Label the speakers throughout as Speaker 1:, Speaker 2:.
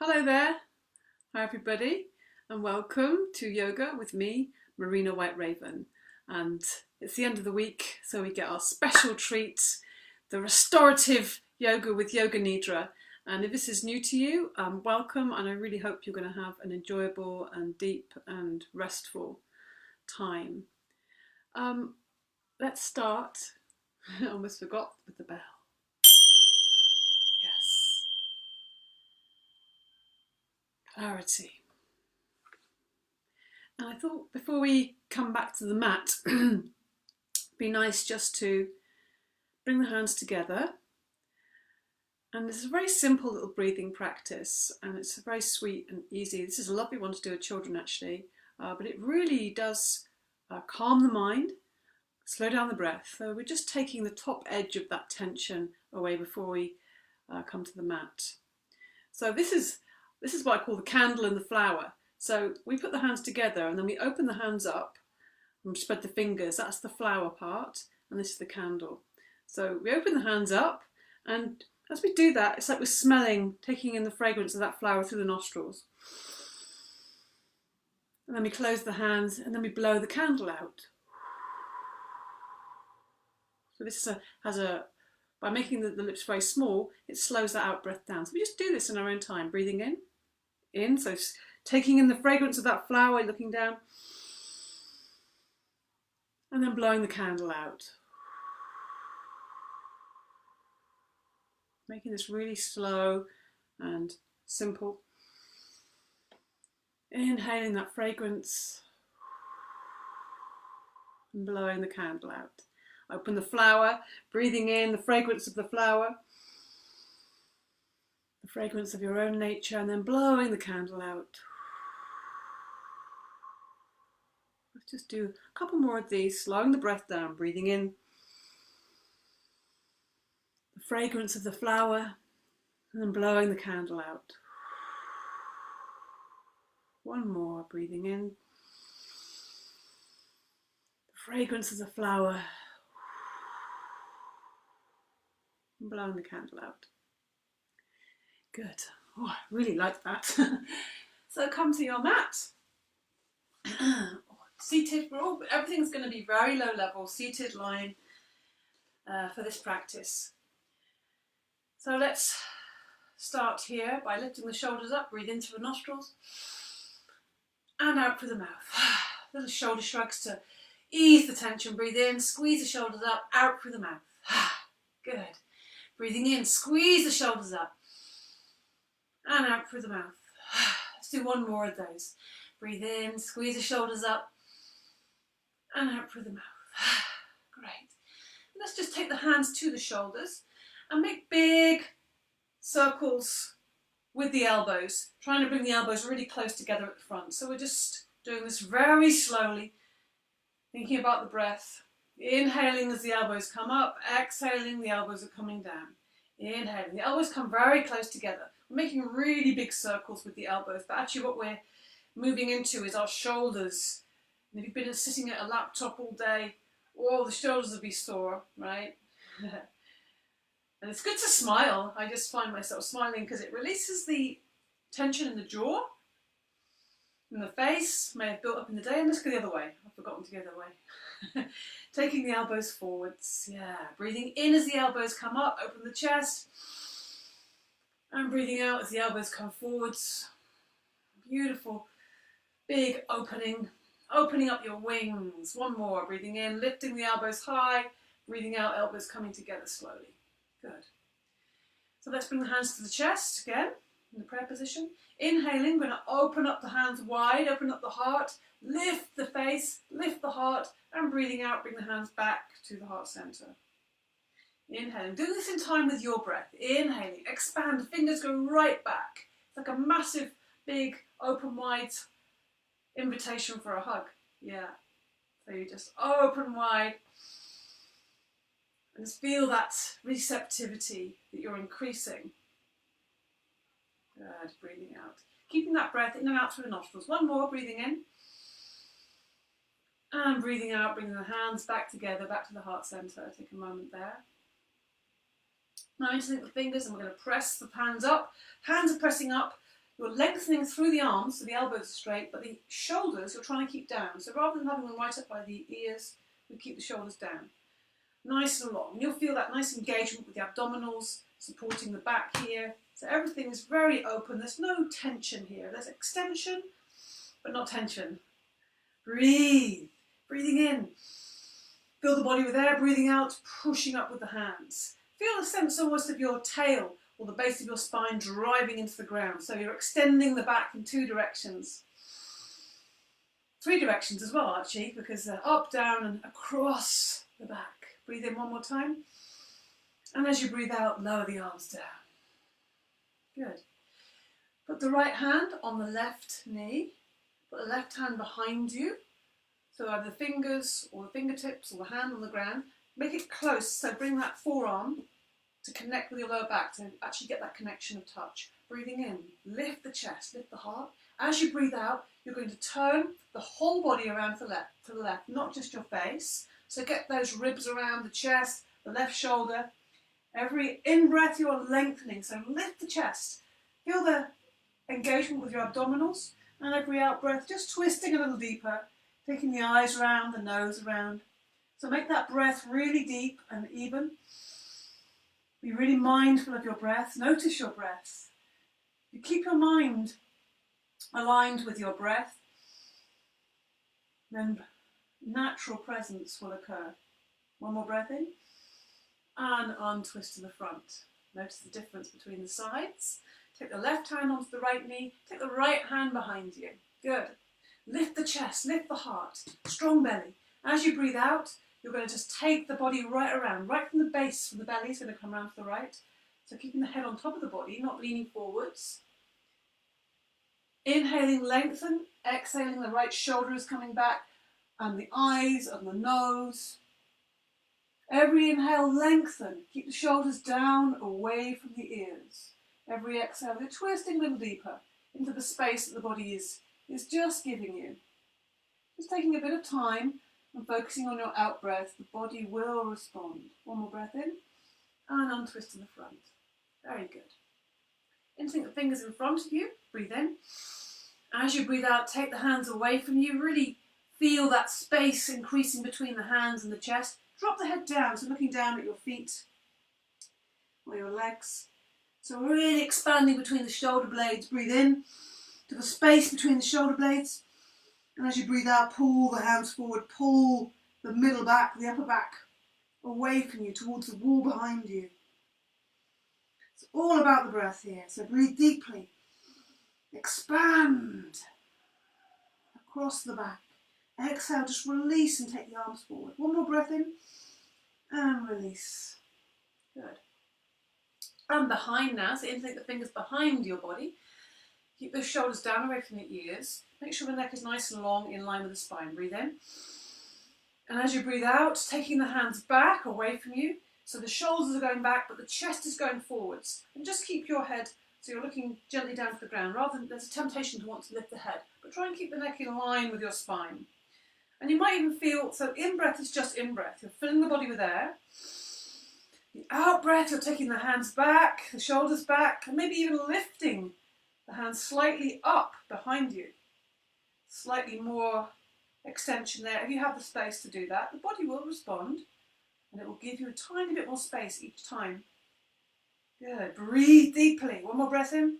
Speaker 1: Hello there, hi everybody, and welcome to Yoga with me, Marina White Raven. And it's the end of the week, so we get our special treat, the restorative yoga with Yoga Nidra. And if this is new to you, welcome, and I really hope you're going to have an enjoyable and deep and restful time. Let's start. I almost forgot with the bell. Yes. Clarity. And I thought before we come back to the mat, it'd be nice just to bring the hands together. And this is a very simple little breathing practice, and it's very sweet and easy. This is a lovely one to do with children actually, but it really does calm the mind, slow down the breath. So we're just taking the top edge of that tension away before we come to the mat. So this is what I call the candle and the flower. So we put the hands together and then we open the hands up and spread the fingers. That's the flower part, and this is the candle. So we open the hands up, and as we do that, it's like we're smelling, taking in the fragrance of that flower through the nostrils. And then we close the hands and then we blow the candle out. So this by making the lips very small, it slows that out breath down. So we just do this in our own time, breathing in, so taking in the fragrance of that flower, looking down, and then blowing the candle out. Making this really slow and simple. Inhaling that fragrance and blowing the candle out. Open the flower, breathing in the fragrance of the flower, the fragrance of your own nature, and then blowing the candle out. Let's just do a couple more of these, slowing the breath down, breathing in the fragrance of the flower, and then blowing the candle out. One more, breathing in the fragrance of the flower, and blowing the candle out. Good. Oh, I really like that. So come to your mat. Seated, everything's going to be very low level, seated, lying for this practice. So let's start here by lifting the shoulders up, breathe in through the nostrils and out through the mouth. Little shoulder shrugs to ease the tension. Breathe in, squeeze the shoulders up, out through the mouth. Good. Breathing in, squeeze the shoulders up and out through the mouth. Let's do one more of those. Breathe in, squeeze the shoulders up and out through the mouth. Great. Let's just take the hands to the shoulders and make big circles with the elbows, trying to bring the elbows really close together at the front. So we're just doing this very slowly, thinking about the breath. Inhaling as the elbows come up, exhaling, the elbows are coming down. Inhaling, the elbows come very close together. We're making really big circles with the elbows, but actually what we're moving into is our shoulders. And if you've been sitting at a laptop all day, the shoulders will be sore, right? And it's good to smile. I just find myself smiling because it releases the tension in the jaw, in the face, may have built up in the day. And let's go the other way. I've forgotten to go the other way. Taking the elbows forwards. Yeah. Breathing in as the elbows come up, open the chest. And breathing out as the elbows come forwards. Beautiful, big opening. Opening up your wings. One more. Breathing in, lifting the elbows high. Breathing out, elbows coming together slowly. Good. So let's bring the hands to the chest again, in the prayer position. Inhaling, we're going to open up the hands wide, open up the heart, lift the face, lift the heart, and breathing out, bring the hands back to the heart center. Inhaling, do this in time with your breath. Inhaling, expand, the fingers go right back. It's like a massive, big, open wide invitation for a hug. Yeah. So you just open wide. And just feel that receptivity that you're increasing. Good, breathing out. Keeping that breath in and out through the nostrils. One more, breathing in. And breathing out, bringing the hands back together, back to the heart center. Take a moment there. Now interlink the fingers and we're going to press the hands up. Hands are pressing up. You're lengthening through the arms, so the elbows are straight, but the shoulders you're trying to keep down. So rather than having them right up by the ears, we keep the shoulders down. Nice and long. And you'll feel that nice engagement with the abdominals, supporting the back here. So everything is very open. There's no tension here. There's extension, but not tension. Breathe. Breathing in. Fill the body with air, breathing out, pushing up with the hands. Feel the sense almost of your tail or the base of your spine driving into the ground. So you're extending the back in 2 directions. 3 directions as well, actually, because up, down, and across the back. Breathe in one more time. And as you breathe out, lower the arms down. Good. Put the right hand on the left knee. Put the left hand behind you. So either the fingers or the fingertips or the hand on the ground. Make it close, so bring that forearm to connect with your lower back, to actually get that connection of touch. Breathing in, lift the chest, lift the heart. As you breathe out, you're going to turn the whole body around to the left, not just your face. So get those ribs around the chest, the left shoulder. Every in-breath you're lengthening, so lift the chest. Feel the engagement with your abdominals, and every out-breath just twisting a little deeper, taking the eyes around, the nose around. So make that breath really deep and even. Be really mindful of your breath. Notice your breath. You keep your mind aligned with your breath, then natural presence will occur. One more breath in, and untwist to the front. Notice the difference between the sides. Take the left hand onto the right knee, take the right hand behind you. Good. Lift the chest, lift the heart, strong belly. As you breathe out, you're going to just take the body right around, right from the base, from the belly, it's going to come around to the right. So keeping the head on top of the body, not leaning forwards. Inhaling, lengthen. Exhaling, the right shoulder is coming back, and the eyes and the nose. Every inhale, lengthen. Keep the shoulders down, away from the ears. Every exhale, you're twisting a little deeper into the space that the body is just giving you. Just taking a bit of time and focusing on your out breath, the body will respond. One more breath in, and untwist to the front. Very good. Instinct the fingers in front of you, breathe in. As you breathe out, take the hands away from you, really feel that space increasing between the hands and the chest. Drop the head down, so looking down at your feet or your legs. So really expanding between the shoulder blades, breathe in to the space between the shoulder blades. And as you breathe out, pull the hands forward, pull the middle back, the upper back away from you towards the wall behind you. It's all about the breath here. So breathe deeply. Expand across the back. Exhale, just release and take the arms forward. One more breath in and release. Good. And behind now, so take the fingers behind your body. Keep those shoulders down away from the ears. Make sure the neck is nice and long in line with the spine. Breathe in. And as you breathe out, taking the hands back away from you. So the shoulders are going back, but the chest is going forwards. And just keep your head, so you're looking gently down to the ground. Rather than, there's a temptation to want to lift the head, but try and keep the neck in line with your spine. And you might even feel, so in-breath is just in-breath. You're filling the body with air. The out-breath, you're taking the hands back, the shoulders back, and maybe even lifting the hands slightly up behind you. Slightly more extension there. If you have the space to do that, the body will respond, and it will give you a tiny bit more space each time. Good. Breathe deeply. One more breath in,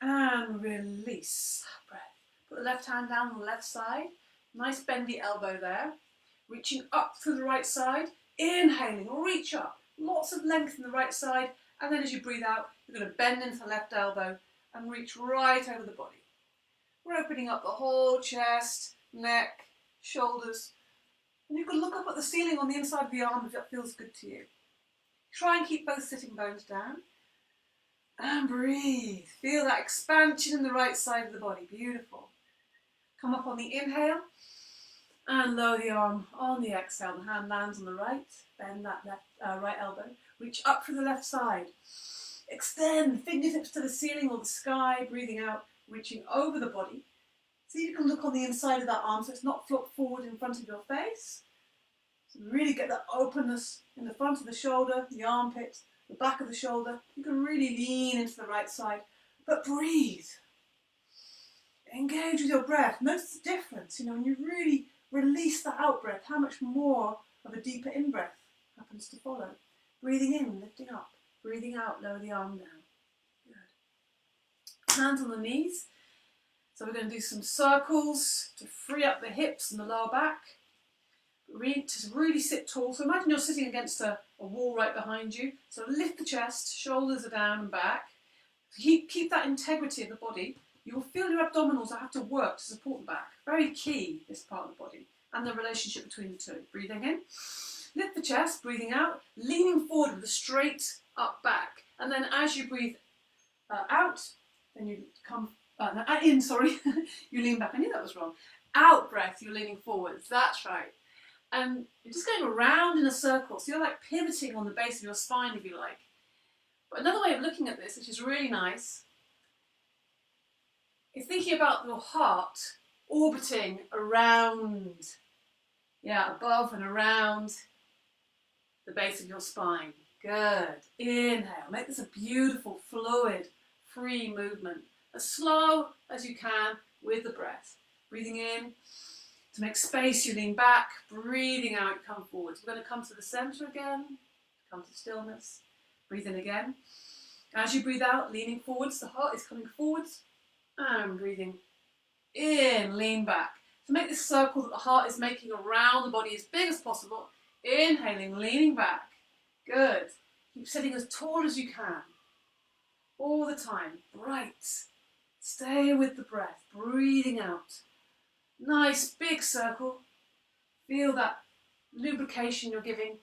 Speaker 1: and release. Breath. Put the left hand down on the left side. Nice bendy elbow there. Reaching up through the right side. Inhaling, reach up. Lots of length in the right side. And then as you breathe out, you're going to bend into the left elbow and reach right over the body. We're opening up the whole chest, neck, shoulders. And you can look up at the ceiling on the inside of the arm if that feels good to you. Try and keep both sitting bones down. And breathe. Feel that expansion in the right side of the body. Beautiful. Come up on the inhale. And lower the arm on the exhale. The hand lands on the right. Bend that right elbow. Reach up through the left side. Extend fingertips to the ceiling or the sky. Breathing out, reaching over the body. See if you can look on the inside of that arm so it's not flopped forward in front of your face. So really get that openness in the front of the shoulder, the armpit, the back of the shoulder. You can really lean into the right side. But breathe. engage with your breath. Notice the difference, you know, when you really release that out breath, how much more of a deeper in-breath happens to follow. Breathing in, lifting up. Breathing out, lower the arm down. Good. Hands on the knees. So we're going to do some circles to free up the hips and the lower back. To really sit tall. So imagine you're sitting against a wall right behind you. So lift the chest, shoulders are down and back. Keep that integrity of the body. You will feel your abdominals have to work to support the back. Very key, this part of the body. And the relationship between the two. Breathing in. Lift the chest, breathing out. Leaning forward with a straight up back. And then as you breathe out, then you come in, sorry. You lean back. I knew that was wrong. Out breath, you're leaning forwards. That's right. And you're just going around in a circle. So you're like pivoting on the base of your spine, if you like. But another way of looking at this, which is really nice, is thinking about your heart orbiting around, above and around the base of your spine. Good. Inhale. Make this a beautiful, fluid, free movement. As slow as you can with the breath. Breathing in. To make space, you lean back. Breathing out, you come forwards. We're going to come to the centre again. Come to stillness. Breathe in again. As you breathe out, leaning forwards, the heart is coming forwards. And breathing in, lean back. To make this circle that the heart is making around the body as big as possible. Inhaling, leaning back. Good. Keep sitting as tall as you can. All the time. Bright. Stay with the breath. Breathing out. Nice big circle. Feel that lubrication you're giving.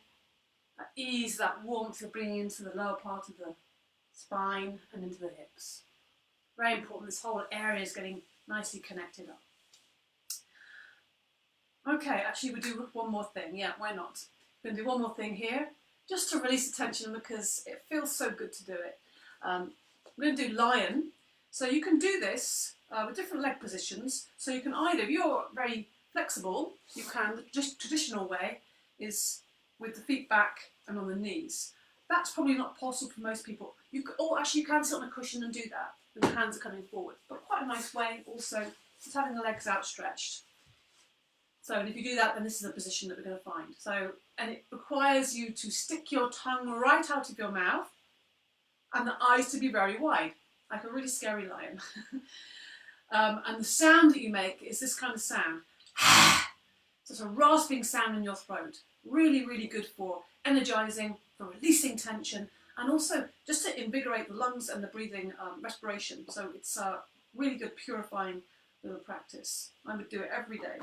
Speaker 1: That ease, that warmth you're bringing into the lower part of the spine and into the hips. Very important. This whole area is getting nicely connected up. Okay, actually we'll do one more thing. Yeah, why not? We're going to do one more thing here, just to release the tension because it feels so good to do it. We're going to do lion. So you can do this with different leg positions. So you can either, if you're very flexible, you can, the just traditional way is with the feet back and on the knees. That's probably not possible for most people. Actually you can sit on a cushion and do that. And the hands are coming forward. But quite a nice way also is having the legs outstretched. So if you do that, then this is a position that we're going to find. So, and it requires you to stick your tongue right out of your mouth and the eyes to be very wide, like a really scary lion. And the sound that you make is this kind of sound. So it's a rasping sound in your throat. Really, really good for energizing, for releasing tension, and also just to invigorate the lungs and the breathing, respiration. So it's a really good purifying little practice. I would do it every day.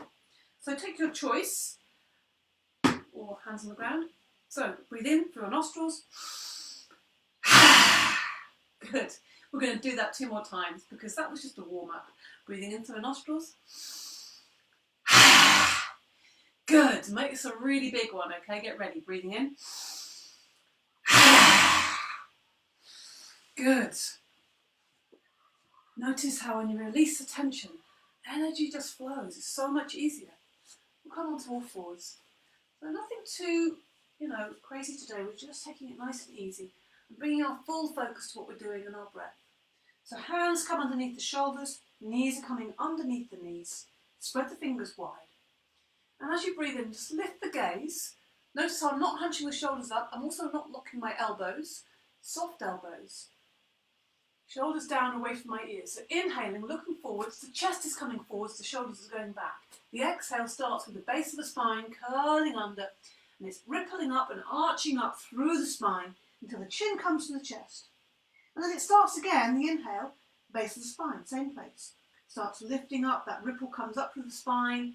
Speaker 1: So take your choice, or hands on the ground. So breathe in through your nostrils. Good. We're going to do that 2 more times because that was just a warm-up. Breathing in through the nostrils. Good. Make this a really big one, okay? Get ready. Breathing in. Good. Notice how when you release the tension, energy just flows. It's so much easier. We'll come on to all fours. So nothing too, crazy today. We're just taking it nice and easy and bringing our full focus to what we're doing in our breath. So hands come underneath the shoulders, knees are coming underneath the knees. Spread the fingers wide. And as you breathe in, just lift the gaze. Notice how I'm not hunching the shoulders up. I'm also not locking my elbows. Soft elbows. Shoulders down away from my ears. So inhaling, looking forwards, the chest is coming forwards, the shoulders are going back. The exhale starts with the base of the spine curling under, and it's rippling up and arching up through the spine until the chin comes to the chest. And then it starts again, the inhale, base of the spine, same place. Starts lifting up, that ripple comes up through the spine,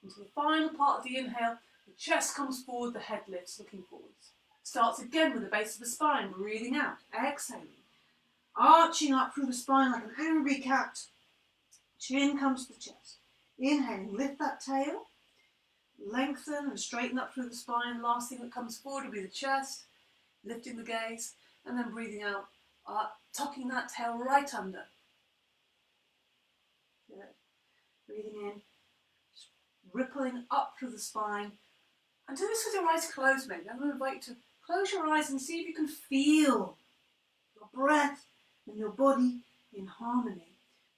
Speaker 1: into the final part of the inhale, the chest comes forward, the head lifts, looking forwards. Starts again with the base of the spine, breathing out, exhaling. Arching up through the spine like an angry cat. Chin comes to the chest. Inhaling, lift that tail. Lengthen and straighten up through the spine. Last thing that comes forward will be the chest. Lifting the gaze. And then breathing out. Tucking that tail right under. Good. Breathing in. Rippling up through the spine. And do this with your eyes closed maybe. I'm going to invite you to close your eyes and see if you can feel your breath and your body in harmony.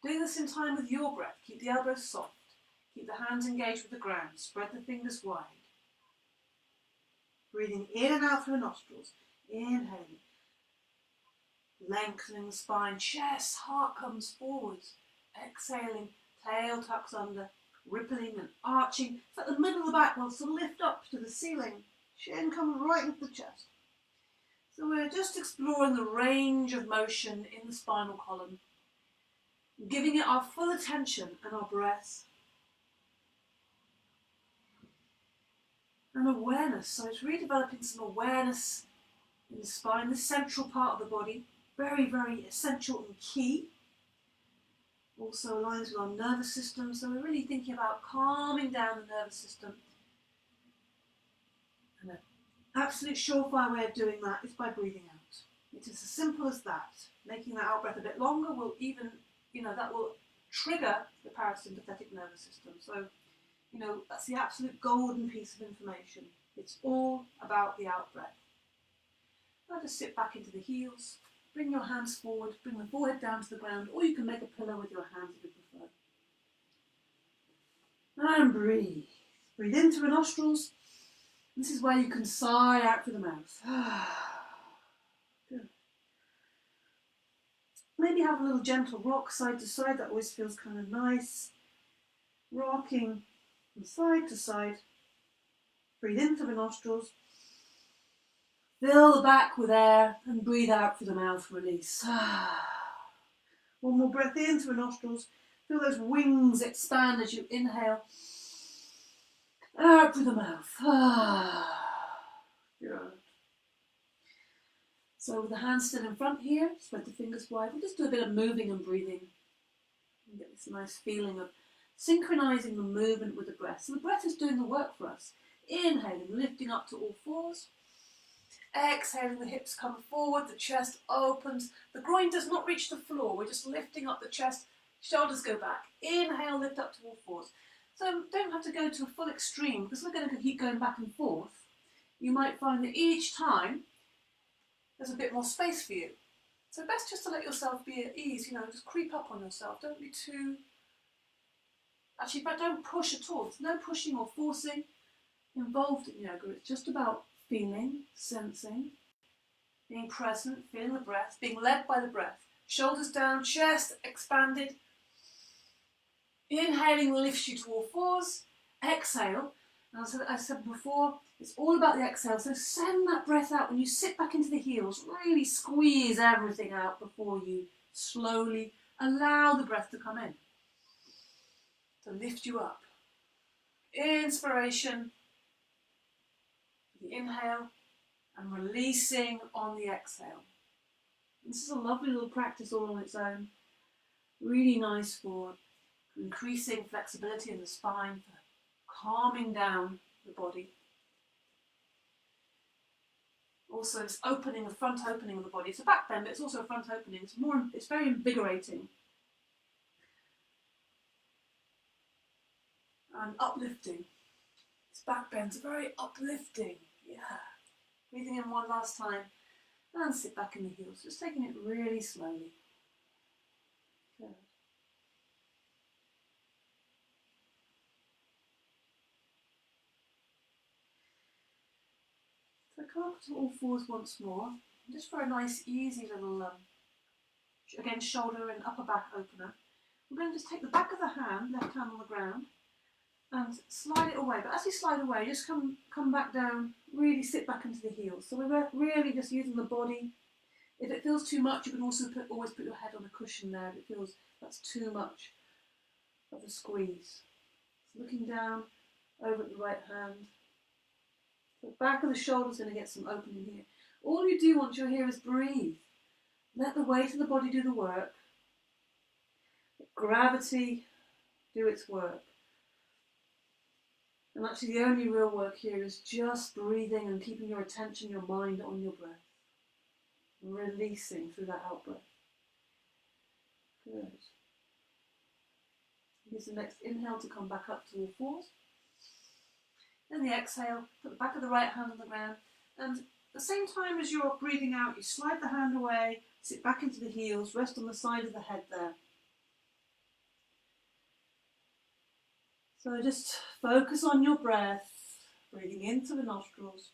Speaker 1: Do this in time with your breath. Keep the elbows soft. Keep the hands engaged with the ground. Spread the fingers wide. Breathing in and out through the nostrils. Inhaling. Lengthening the spine. Chest, heart comes forwards. Exhaling. Tail tucks under. Rippling and arching. It's like the middle of the back wants to lift up to the ceiling. Chin comes right into the chest. So we're just exploring the range of motion in the spinal column. Giving it our full attention and our breath. And awareness. So it's really developing some awareness in the spine, the central part of the body. Very, very essential and key. Also aligns with our nervous system. So we're really thinking about calming down the nervous system. And an absolute surefire way of doing that is by breathing out. It is as simple as that. Making that out breath a bit longer will even, that will trigger the parasympathetic nervous system. So, that's the absolute golden piece of information. It's all about the out breath. Now just sit back into the heels. Bring your hands forward. Bring the forehead down to the ground. Or you can make a pillow with your hands if you prefer. And breathe. Breathe in through the nostrils. This is where you can sigh out through the mouth. Good. Maybe have a little gentle rock side to side. That always feels kind of nice. Rocking from side to side. Breathe in through the nostrils. Fill the back with air and breathe out through the mouth. Release. One more breath in through the nostrils. Feel those wings expand as you inhale. Out through the mouth. Good. So with the hands still in front here, spread the fingers wide. We'll just do a bit of moving and breathing. And get this nice feeling of synchronizing the movement with the breath. So the breath is doing the work for us. Inhaling, lifting up to all fours. Exhaling, the hips come forward, the chest opens. The groin does not reach the floor. We're just lifting up the chest. Shoulders go back. Inhale, lift up to all fours. So don't have to go to a full extreme because we're going to keep going back and forth. You might find that each time there's a bit more space for you. So best just to let yourself be at ease, just creep up on yourself. Don't be too... Actually, but don't push at all. There's no pushing or forcing involved in yoga. It's just about feeling, sensing, being present, feeling the breath, being led by the breath. Shoulders down, chest expanded. Inhaling lifts you to all fours. Exhale. And as I said before, it's all about the exhale. So send that breath out. When you sit back into the heels, really squeeze everything out before you slowly allow the breath to come in. To lift you up. Inspiration. The inhale. And releasing on the exhale. This is a lovely little practice all on its own. Really nice for increasing flexibility in the spine, for calming down the body. Also, it's opening, a front opening of the body. It's a back bend, but it's also a front opening. It's very invigorating and uplifting. This back bend's very uplifting. Yeah. Breathing in one last time and sit back in the heels. Just taking it really slowly. Good. So come up to all fours once more, just for a nice easy little, again shoulder and upper back opener. We're going to just take the back of the hand, left hand on the ground, and slide it away. But as you slide away, just come back down, really sit back into the heels. So we're really just using the body. If it feels too much, you can also always put your head on a cushion there if it feels that's too much of a squeeze. So looking down over at the right hand. The back of the shoulder is going to get some opening here. All you do once you're here is breathe. Let the weight of the body do the work. Let gravity do its work. And actually the only real work here is just breathing and keeping your attention, your mind on your breath. Releasing through that out breath. Good. Use the next inhale to come back up to all fours. Then the exhale, put the back of the right hand on the ground, and at the same time as you're breathing out, you slide the hand away, sit back into the heels, rest on the side of the head there. So just focus on your breath, breathing into the nostrils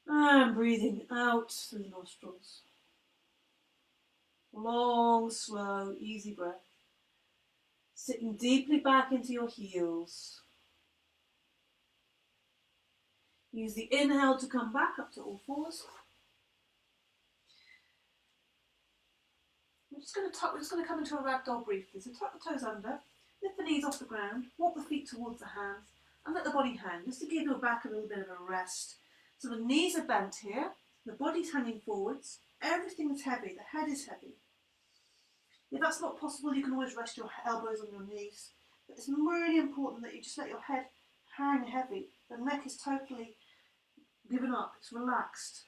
Speaker 1: and breathing out through the nostrils. Long, slow, easy breath. Sitting deeply back into your heels. Use the inhale to come back up to all fours. We're just going to come into a ragdoll briefly. So tuck the toes under, lift the knees off the ground, walk the feet towards the hands, and let the body hang, just to give your back a little bit of a rest. So the knees are bent here, the body's hanging forwards, everything is heavy, the head is heavy. If that's not possible, you can always rest your elbows on your knees. But it's really important that you just let your head hang heavy. The neck is totally given up, it's relaxed.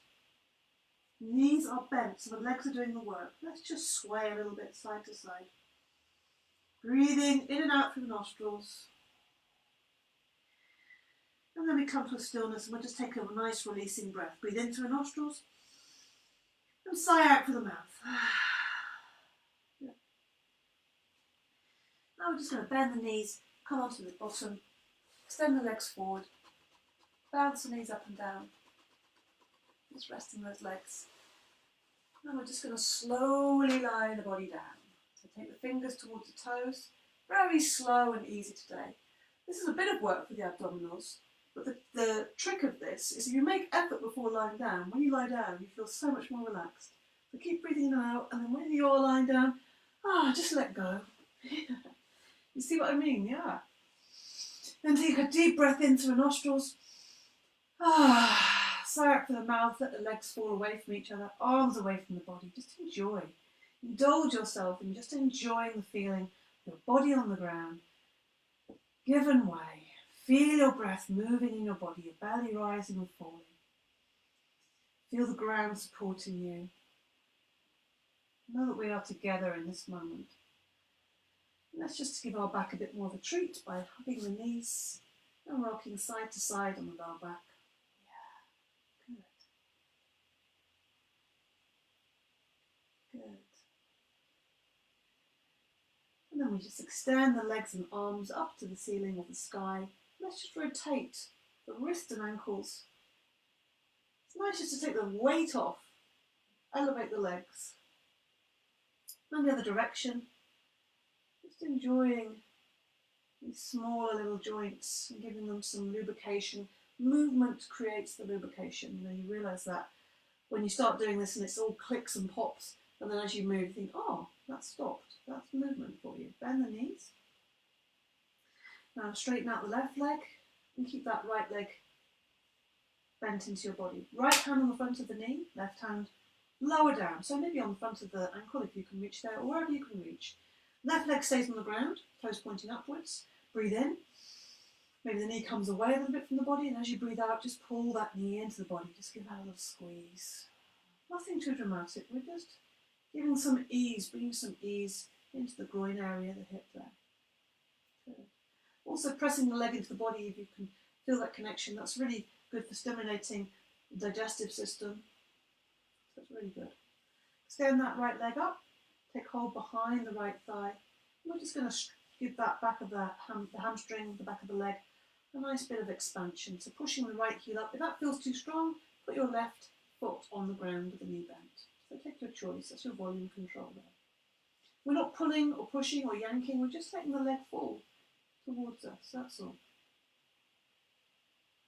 Speaker 1: Knees are bent, so the legs are doing the work. Let's just sway a little bit side to side. Breathing in and out through the nostrils. And then we come to a stillness and we'll just take a nice releasing breath. Breathe in through the nostrils and sigh out through the mouth. Yeah. Now we're just going to bend the knees, come onto the bottom, extend the legs forward, bounce the knees up and down. Just resting those legs. And we're just going to slowly lie the body down. So take the fingers towards the toes. Very slow and easy today. This is a bit of work for the abdominals, but the trick of this is if you make effort before lying down, when you lie down you feel so much more relaxed. So keep breathing in and out, and then when you're lying down, just let go. You see what I mean? Yeah. And take a deep breath in through the nostrils. Sigh out through the mouth, let the legs fall away from each other, arms away from the body. Just enjoy. Indulge yourself in just enjoying the feeling of your body on the ground, given way. Feel your breath moving in your body, your belly rising and falling. Feel the ground supporting you. Know that we are together in this moment. And let's just give our back a bit more of a treat by hugging the knees and rocking side to side on the lower back. Yeah, good. Good. And then we just extend the legs and arms up to the ceiling of the sky. Let's just rotate the wrists and ankles. It's nice just to take the weight off. Elevate the legs. And the other direction. Just enjoying these smaller little joints and giving them some lubrication. Movement creates the lubrication. You know, you realise that when you start doing this and it's all clicks and pops, and then as you move, you think, oh, that's stopped. That's movement for you. Bend the knees. Now straighten out the left leg and keep that right leg bent into your body. Right hand on the front of the knee, left hand lower down. So maybe on the front of the ankle if you can reach there, or wherever you can reach. Left leg stays on the ground, toes pointing upwards. Breathe in. Maybe the knee comes away a little bit from the body, and as you breathe out, just pull that knee into the body. Just give that a little squeeze. Nothing too dramatic. We're just giving some ease, bringing some ease into the groin area, the hip there. Good. Also pressing the leg into the body, if you can feel that connection, that's really good for stimulating the digestive system. That's really good. Extend that right leg up, take hold behind the right thigh. We're just going to give that back of the hamstring, the back of the leg, a nice bit of expansion. So pushing the right heel up. If that feels too strong, put your left foot on the ground with the knee bent. So take your choice, that's your volume control there. We're not pulling or pushing or yanking, we're just letting the leg fall towards us, that's all.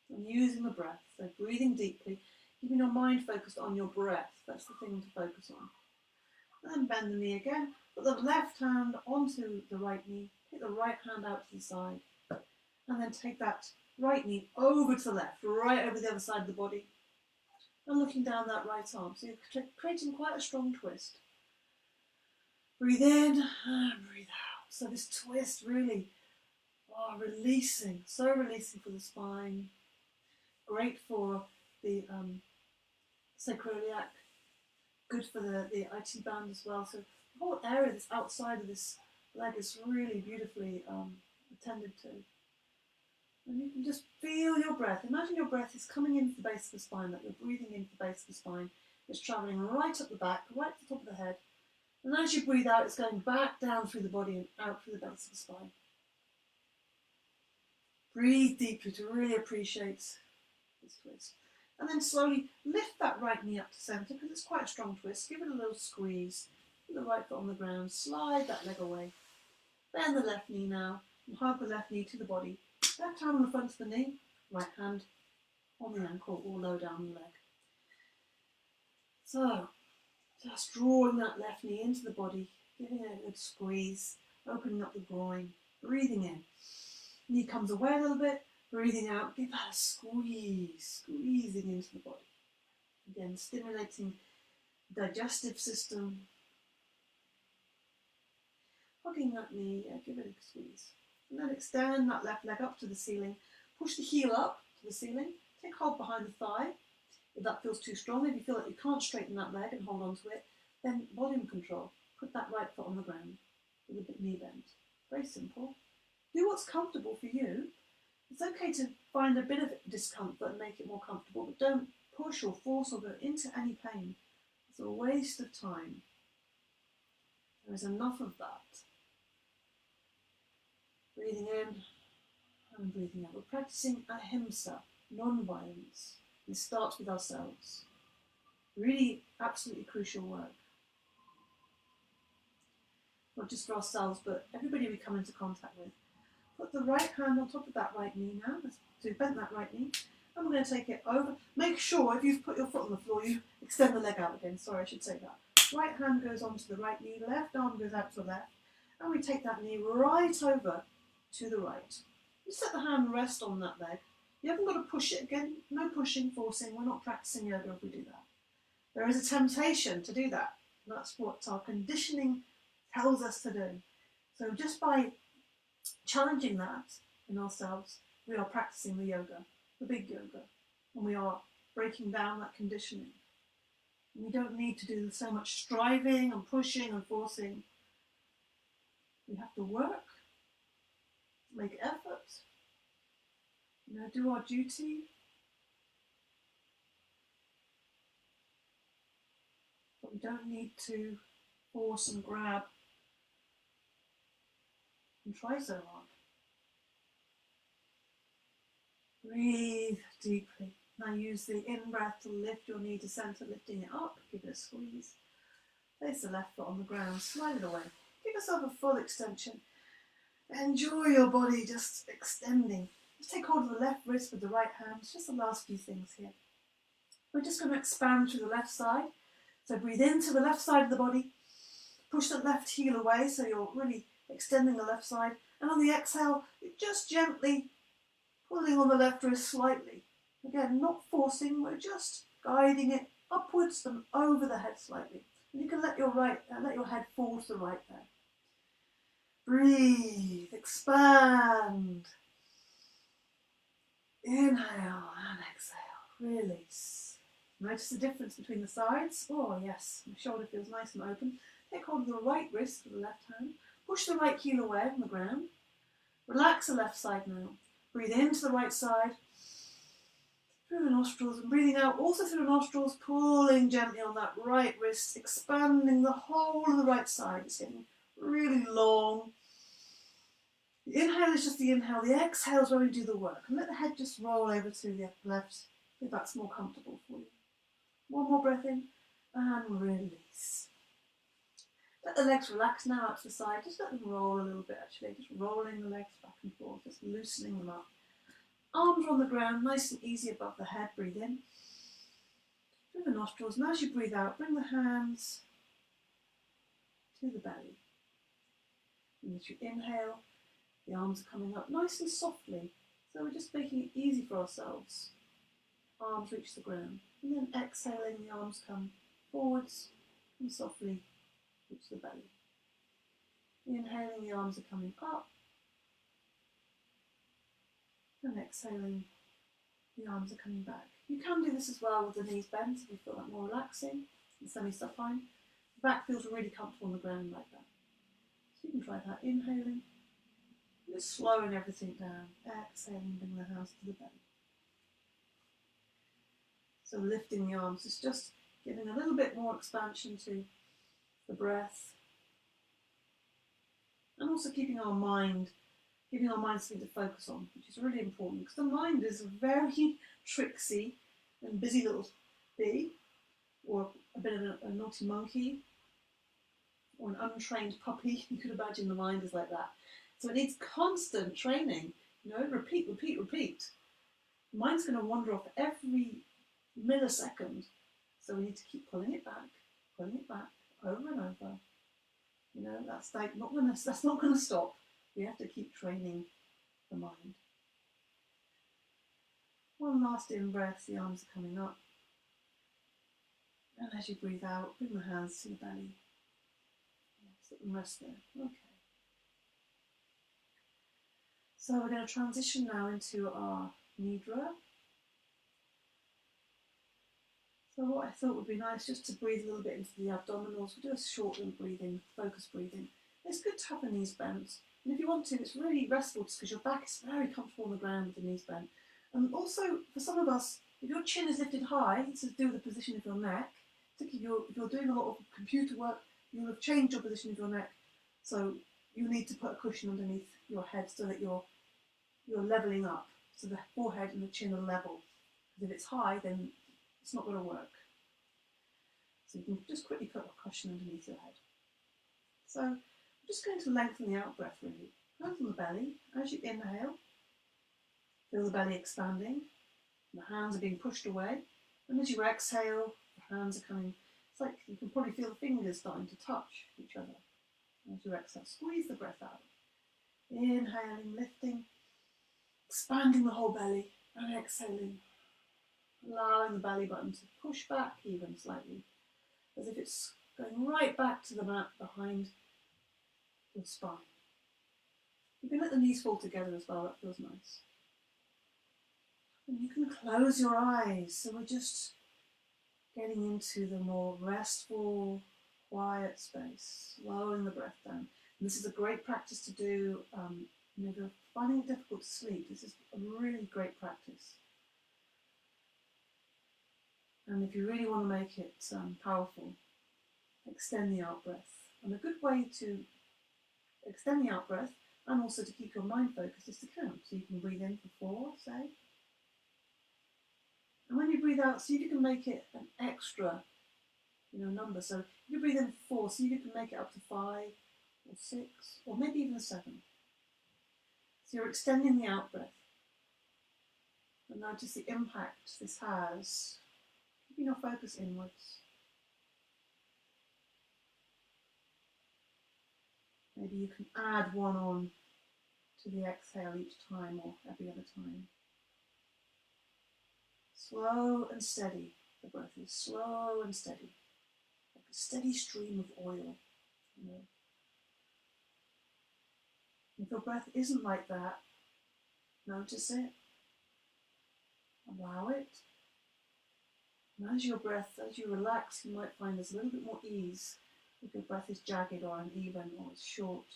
Speaker 1: And using the breath, so breathing deeply, keeping your mind focused on your breath, that's the thing to focus on. And then bend the knee again, put the left hand onto the right knee, take the right hand out to the side, and then take that right knee over to the left, right over the other side of the body, and looking down that right arm. So you're creating quite a strong twist. Breathe in and breathe out. So this twist really, releasing, so releasing for the spine. Great for the sacroiliac, good for the IT band as well. So the whole area that's outside of this leg is really beautifully attended to. And you can just feel your breath. Imagine your breath is coming into the base of the spine, like you're breathing into the base of the spine. It's travelling right up the back, right to the top of the head. And as you breathe out, it's going back down through the body and out through the base of the spine. Breathe deeply to really appreciate this twist. And then slowly lift that right knee up to centre because it's quite a strong twist. Give it a little squeeze. Put the right foot on the ground. Slide that leg away. Bend the left knee now and hug the left knee to the body. Left hand on the front of the knee, right hand on the ankle or low down the leg. So, just drawing that left knee into the body, giving it a good squeeze, opening up the groin, breathing in. Knee comes away a little bit, breathing out, give that a squeeze, squeezing into the body. Again, stimulating the digestive system. Hugging that knee, give it a squeeze. And then extend that left leg up to the ceiling. Push the heel up to the ceiling. Take hold behind the thigh. If that feels too strong, if you feel like you can't straighten that leg and hold on to it, then volume control. Put that right foot on the ground with a knee bend. Very simple. Do what's comfortable for you. It's okay to find a bit of discomfort and make it more comfortable, but don't push or force or go into any pain. It's a waste of time. There is enough of that. Breathing in and breathing out. We're practicing ahimsa, non-violence. It starts with ourselves. Really absolutely crucial work. Not just for ourselves, but everybody we come into contact with. Put the right hand on top of that right knee now. So you've bent that right knee. And we're going to take it over. Make sure if you've put your foot on the floor, you extend the leg out again. Sorry, I should say that. Right hand goes onto the right knee. Left arm goes out to the left. And we take that knee right over to the right. Just let the hand rest on that leg. You haven't got to push it again. No pushing, forcing. We're not practicing yoga if we do that. There is a temptation to do that. That's what our conditioning tells us to do. So just by challenging that in ourselves, we are practicing the yoga, the big yoga, and we are breaking down that conditioning. And we don't need to do so much striving and pushing and forcing. We have to work, make effort, do our duty. But we don't need to force and grab and try so hard. Breathe deeply. Now use the in-breath to lift your knee to centre, lifting it up. Give it a squeeze. Place the left foot on the ground, slide it away. Give yourself a full extension. Enjoy your body just extending. Just take hold of the left wrist with the right hand. It's just the last few things here. We're just going to expand to the left side. So breathe into the left side of the body. Push the left heel away so you're really extending the left side. And on the exhale, just gently pulling on the left wrist slightly. Again, not forcing, we're just guiding it upwards and over the head slightly. And you can let your head fall to the right there. Breathe, expand. Inhale and exhale, release. Notice the difference between the sides. Oh yes, my shoulder feels nice and open. Take hold of the right wrist with the left hand. Push the right heel away from the ground. Relax the left side now. Breathe into the right side. Through the nostrils and breathing out also through the nostrils, pulling gently on that right wrist, expanding the whole of the right side. It's getting really long. The inhale is just the inhale. The exhale is where we do the work. And let the head just roll over to the left if that's more comfortable for you. One more breath in and release. Let the legs relax now out to the side. Just let them roll a little bit actually. Just rolling the legs back and forth, just loosening them up. Arms are on the ground, nice and easy above the head. Breathe in through the nostrils. And as you breathe out, bring the hands to the belly. And as you inhale, the arms are coming up nice and softly. So we're just making it easy for ourselves. Arms reach the ground. And then exhaling, the arms come forwards and softly reach the belly. Inhaling, the arms are coming up. And exhaling, the arms are coming back. You can do this as well with the knees bent if you feel that more relaxing and semi-supine. The back feels really comfortable on the ground like that. So you can try that. Inhaling, just slowing everything down. Exhaling, bring the hands to the belly. So lifting the arms is just giving a little bit more expansion to the breath. And also keeping our mind giving our mind something to focus on, which is really important because the mind is a very tricksy and busy little bee, or a bit of a naughty monkey, or an untrained puppy. You could imagine the mind is like that. So it needs constant training, repeat, repeat, repeat. The mind's going to wander off every millisecond. So we need to keep pulling it back, over and over. That's not gonna stop. We have to keep training the mind. One last in-breath, the arms are coming up. And as you breathe out, bring the hands to the belly. Yes, let them rest there. Okay. So we're going to transition now into our Nidra. So what I thought would be nice, just to breathe a little bit into the abdominals. We'll do a short little breathing, focused breathing. It's good to have the knees bent. And if you want to, it's really restful just because your back is very comfortable on the ground with the knees bent. And also, for some of us, if your chin is lifted high, it's to do with the position of your neck. Particularly if you're doing a lot of computer work, you'll have changed your position of your neck. So you need to put a cushion underneath your head so that you're levelling up. So the forehead and the chin are level. Because if it's high, then it's not going to work. So you can just quickly put a cushion underneath your head. So I'm just going to lengthen the out breath really. Hands on the belly. As you inhale, feel the belly expanding. The hands are being pushed away. And as you exhale, the hands are coming. It's like you can probably feel the fingers starting to touch each other. As you exhale, squeeze the breath out. Inhaling, lifting, expanding the whole belly, and exhaling. Allowing the belly button to push back even slightly, as if it's going right back to the mat behind your spine. You can let the knees fall together as well, that feels nice. And you can close your eyes, so we're just getting into the more restful, quiet space, slowing the breath down. And this is a great practice to do if you're finding it difficult to sleep. This is a really great practice. And if you really want to make it powerful, extend the out breath. And a good way to extend the out breath and also to keep your mind focused is to count. So you can breathe in for 4, say. And when you breathe out, see if you can make it an extra number. So if you breathe in for 4, see if you can make it up to 5 or 6 or maybe even 7. So you're extending the out breath. And notice the impact this has. Keeping your focus inwards. Maybe you can add 1 on to the exhale each time or every other time. Slow and steady. The breath is slow and steady. Like a steady stream of oil. If your breath isn't like that, notice it. Allow it. And as you relax, you might find there's a little bit more ease if your breath is jagged or uneven or it's short.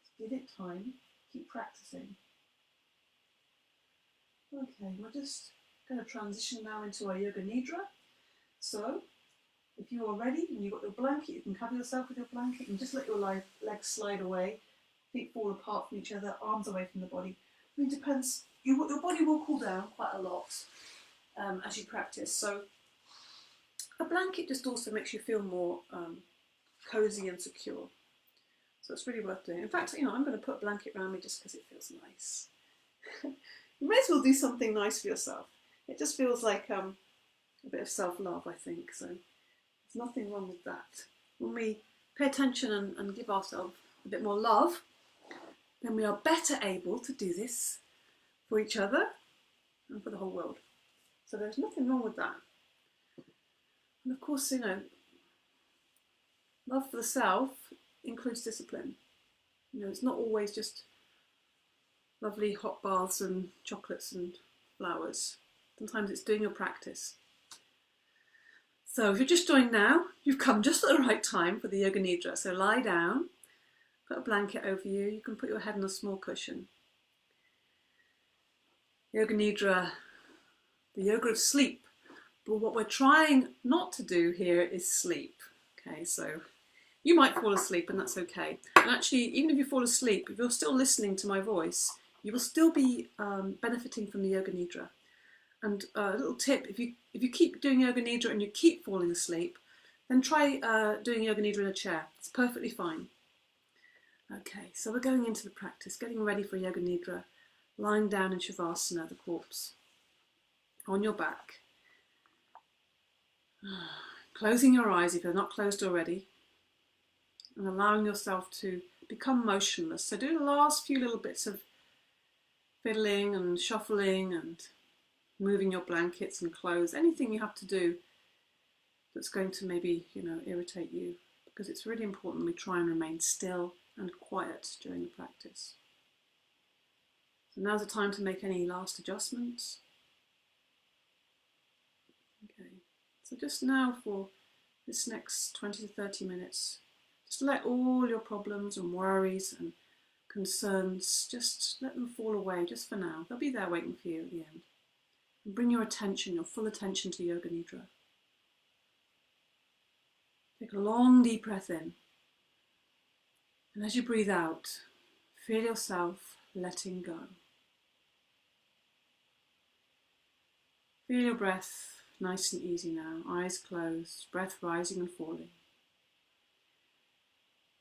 Speaker 1: Just give it time. Keep practicing. Okay, we're just going to transition now into our Yoga Nidra. So, if you are ready and you've got your blanket, you can cover yourself with your blanket and just let your legs slide away, feet fall apart from each other, arms away from the body. I mean, it depends. Your body will cool down quite a lot as you practice. So, a blanket just also makes you feel more cozy and secure. So it's really worth doing. In fact, I'm going to put a blanket around me just because it feels nice. You may as well do something nice for yourself. It just feels like a bit of self-love, I think. So there's nothing wrong with that. When we pay attention and give ourselves a bit more love, then we are better able to do this for each other and for the whole world. So there's nothing wrong with that. And of course, love for the self includes discipline. It's not always just lovely hot baths and chocolates and flowers. Sometimes it's doing your practice. So if you're just joining now, you've come just at the right time for the Yoga Nidra. So lie down, put a blanket over you. You can put your head on a small cushion. Yoga Nidra, the yoga of sleep. But what we're trying not to do here is sleep. Okay, so You might fall asleep, and that's okay. And actually, even if you fall asleep, if you're still listening to my voice, you will still be benefiting from the Yoga Nidra. And a little tip, if you keep doing Yoga Nidra and you keep falling asleep, then try doing Yoga Nidra in a chair. It's perfectly fine. Okay, so we're going into the practice, getting ready for Yoga Nidra, lying down in Shavasana, the corpse, on your back. Closing your eyes if they're not closed already, and allowing yourself to become motionless. So do the last few little bits of fiddling and shuffling and moving your blankets and clothes, anything you have to do that's going to maybe, irritate you, because it's really important we try and remain still and quiet during the practice. So now's the time to make any last adjustments. Okay, so just now for this next 20 to 30 minutes, just let all your problems and worries and concerns, just let them fall away just for now. They'll be there waiting for you at the end. And bring your attention, your full attention to Yoga Nidra. Take a long deep breath in. And as you breathe out, feel yourself letting go. Feel your breath nice and easy now, eyes closed, breath rising and falling.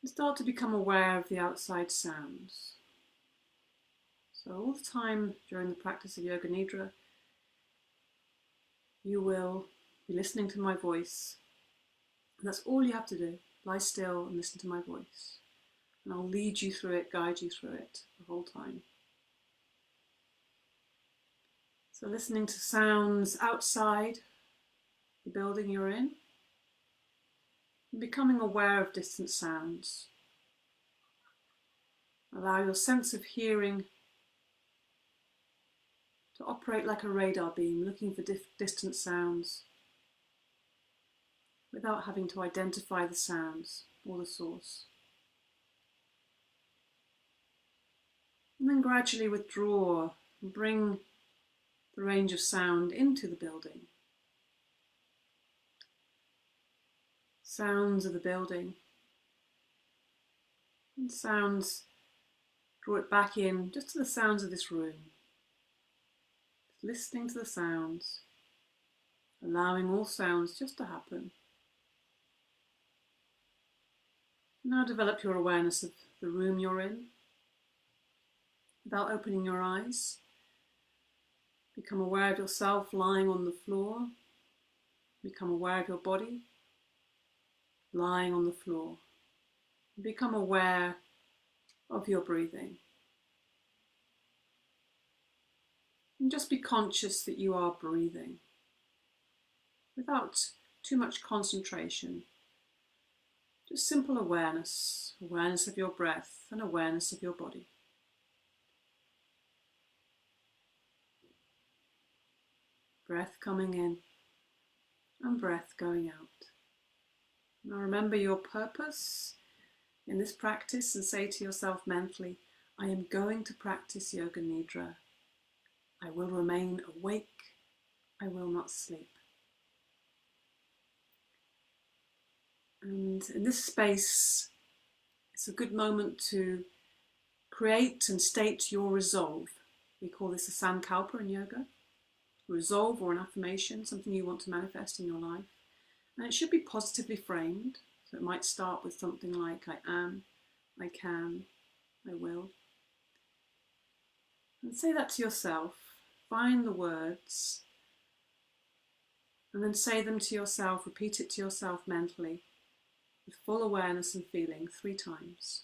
Speaker 1: And start to become aware of the outside sounds. So all the time during the practice of Yoga Nidra, you will be listening to my voice. And that's all you have to do. Lie still and listen to my voice. And I'll lead you through it, guide you through it the whole time. So listening to sounds outside the building you're in, and becoming aware of distant sounds. Allow your sense of hearing to operate like a radar beam, looking for distant sounds without having to identify the sounds or the source. And then gradually withdraw and bring the range of sound into the building. Sounds of the building. And sounds, draw it back in just to the sounds of this room. Listening to the sounds, allowing all sounds just to happen. Now develop your awareness of the room you're in without opening your eyes. Become aware of yourself lying on the floor. Become aware of your body lying on the floor. Become aware of your breathing. And just be conscious that you are breathing without too much concentration. Just simple awareness, awareness of your breath and awareness of your body. Breath coming in and breath going out. Now remember your purpose in this practice and say to yourself mentally, I am going to practice Yoga Nidra. I will remain awake. I will not sleep. And in this space, it's a good moment to create and state your resolve. We call this a sankalpa in yoga. Resolve or an affirmation, something you want to manifest in your life. And it should be positively framed. So it might start with something like, I am, I can, I will. And say that to yourself. Find the words. And then say them to yourself, repeat it to yourself mentally, with full awareness and feeling 3 times.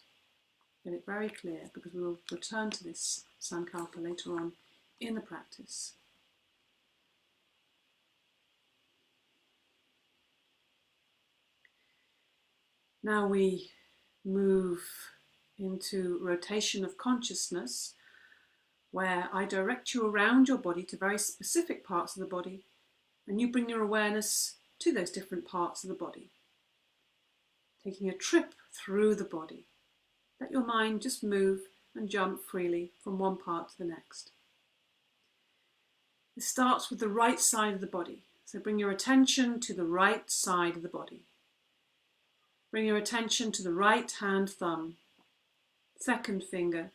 Speaker 1: Get it very clear, because we will return to this sankalpa later on in the practice. Now we move into rotation of consciousness, where I direct you around your body to very specific parts of the body, and you bring your awareness to those different parts of the body. Taking a trip through the body. Let your mind just move and jump freely from one part to the next. This starts with the right side of the body. So bring your attention to the right side of the body. Bring your attention to the right hand thumb, second finger,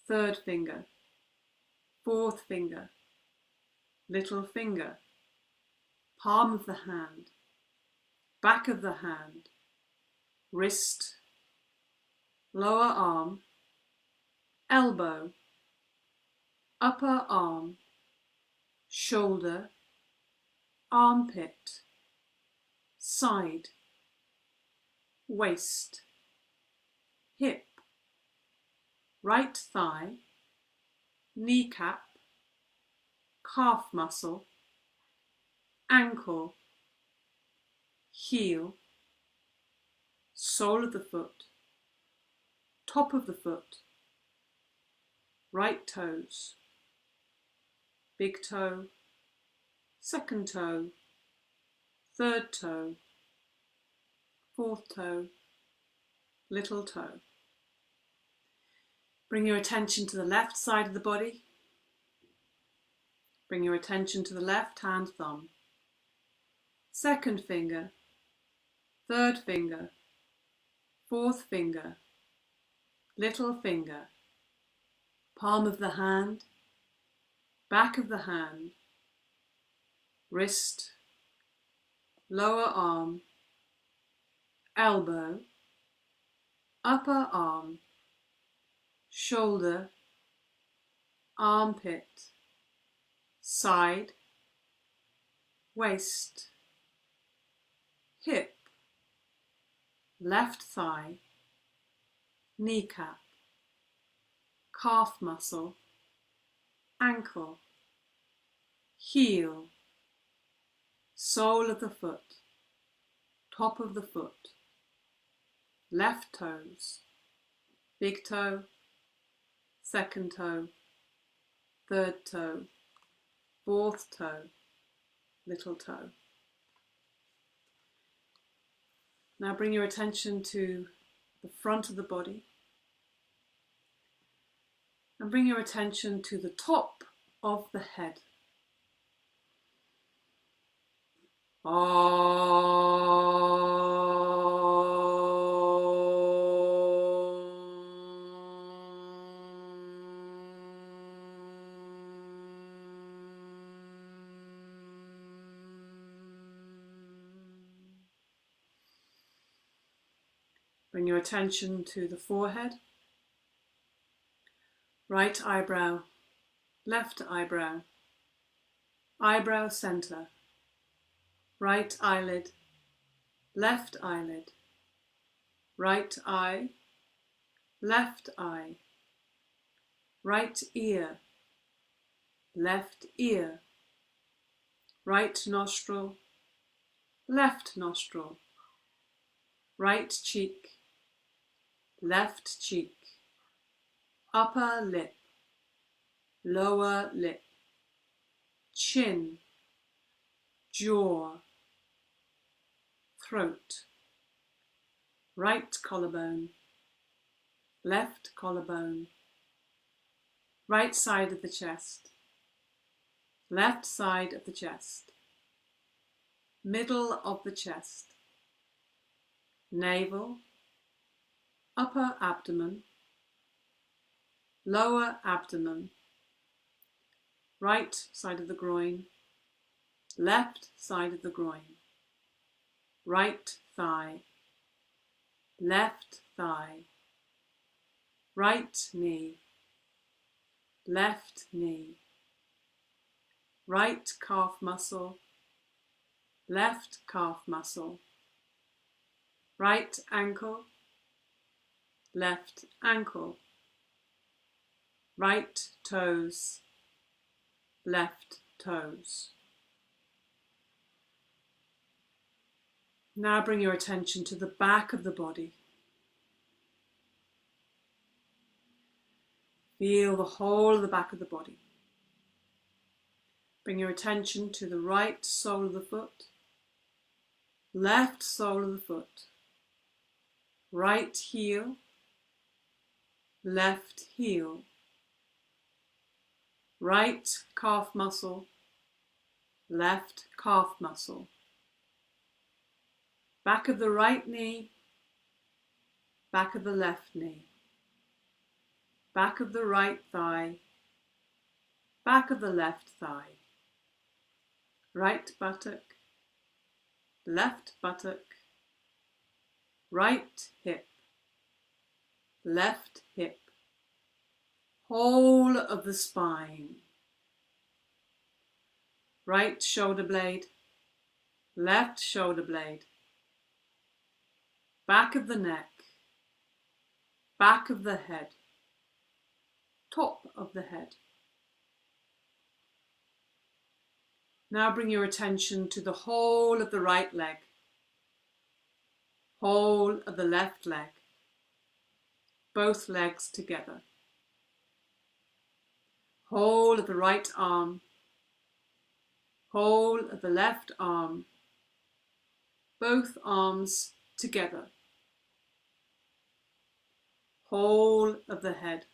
Speaker 1: third finger, fourth finger, little finger, palm of the hand, back of the hand, wrist, lower arm, elbow, upper arm, shoulder, armpit, side, waist, hip, right thigh, kneecap, calf muscle, ankle, heel, sole of the foot, top of the foot, right toes, big toe, second toe, third toe, fourth toe, little toe. Bring your attention to the left side of the body. Bring your attention to the left hand thumb, second finger, third finger, fourth finger, little finger, palm of the hand, back of the hand, wrist, lower arm, elbow, upper arm, shoulder, armpit, side, waist, hip, left thigh, kneecap, calf muscle, ankle, heel, sole of the foot, top of the foot, left toes, big toe, second toe, third toe, fourth toe, little toe. Now bring your attention to the front of the body and bring your attention to the top of the head. Bring your attention to the forehead, right eyebrow, left eyebrow, eyebrow center, right eyelid, left eyelid, right eye, left eye, right ear, left ear, right nostril, left nostril, right cheek, left cheek, upper lip, lower lip, chin, jaw, throat, right collarbone, left collarbone, right side of the chest, left side of the chest, middle of the chest, navel, upper abdomen, lower abdomen, right side of the groin, left side of the groin, right thigh, left thigh, right knee, left knee, right calf muscle, left calf muscle, right ankle, left ankle, right toes, left toes. Now bring your attention to the back of the body. Feel the whole of the back of the body. Bring your attention to the right sole of the foot, left sole of the foot, right heel, left heel, right calf muscle, left calf muscle, back of the right knee, back of the left knee, back of the right thigh, back of the left thigh, right buttock, left buttock, right hip, left hip, whole of the spine, right shoulder blade, left shoulder blade, back of the neck, back of the head, top of the head. Now bring your attention to the whole of the right leg, whole of the left leg, both legs together, whole of the right arm, whole of the left arm, both arms together, whole of the head,